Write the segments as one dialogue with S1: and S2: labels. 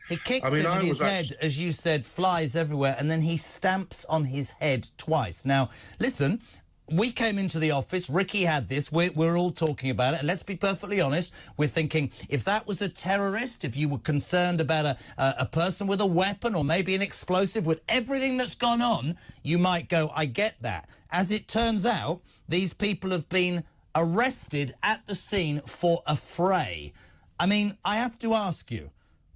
S1: watch.
S2: He kicks him and his head, as you said, flies everywhere, and then he stamps on his head twice. Now, listen, we came into the office, Ricky had this, we're all talking about it, and let's be perfectly honest, we're thinking, if that was a terrorist, if you were concerned about a person with a weapon or maybe an explosive, with everything that's gone on, you might go, I get that. As it turns out, these people have been arrested at the scene for a fray. I mean, I have to ask you,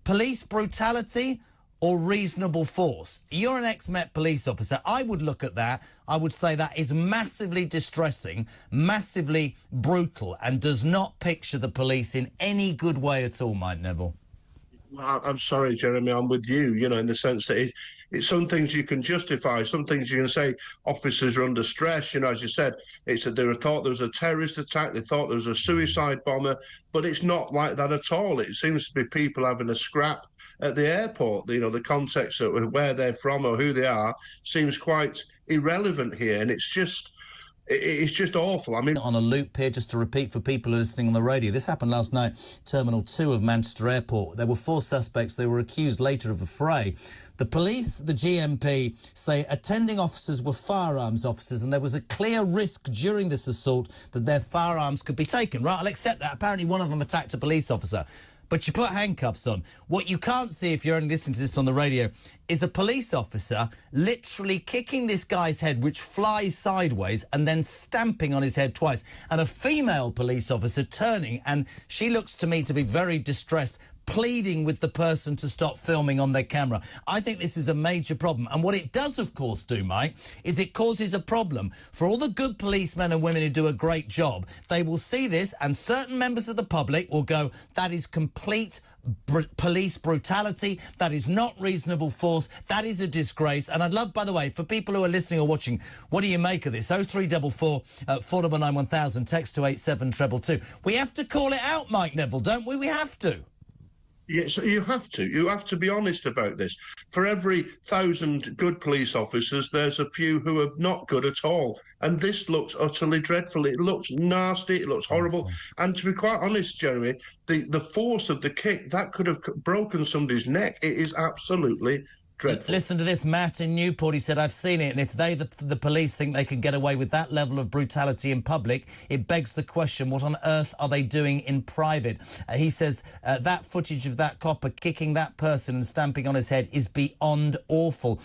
S2: police brutality or reasonable force? You're an ex-Met police officer. I would look at that. I would say that is massively distressing, massively brutal, and does not picture the police in any good way at all, Mike Neville.
S1: Well, I'm sorry, Jeremy, I'm with you, you know, in the sense that it's some things you can justify, some things you can say officers are under stress, you know, as you said, they thought there was a terrorist attack, they thought there was a suicide bomber, but it's not like that at all. It seems to be people having a scrap at the airport. You know, the context of where they're from or who they are seems quite irrelevant here, and it's just awful. I mean,
S2: on a loop here, just to repeat for people who are listening on the radio, this happened last night, Terminal 2 of Manchester Airport. There were 4 suspects. They were accused later of a fray. The police, the GMP, say attending officers were firearms officers, and there was a clear risk during this assault that their firearms could be taken. Right, I'll accept that. Apparently one of them attacked a police officer. But you put handcuffs on. What you can't see if you're only listening to this on the radio is a police officer literally kicking this guy's head, which flies sideways, and then stamping on his head twice. And a female police officer turning, and she looks to me to be very distressed, pleading with the person to stop filming on their camera. I think this is a major problem. And what it does, of course, do, Mike, is it causes a problem for all the good policemen and women who do a great job. They will see this, and certain members of the public will go, that is complete police brutality, that is not reasonable force, that is a disgrace. And I'd love, by the way, for people who are listening or watching, what do you make of this? 0344 499 1000, text to 87222. We have to call it out, Mike Neville, don't we? We have to.
S1: Yes, you have to. You have to be honest about this. For every 1,000 good police officers, there's a few who are not good at all. And this looks utterly dreadful. It looks nasty. It looks horrible. And to be quite honest, Jeremy, the force of the kick, that could have broken somebody's neck. It is absolutely dreadful.
S2: Listen to this, Matt in Newport. He said, I've seen it, and if they, the police, think they can get away with that level of brutality in public, it begs the question, what on earth are they doing in private? He says that footage of that copper kicking that person and stamping on his head is beyond awful.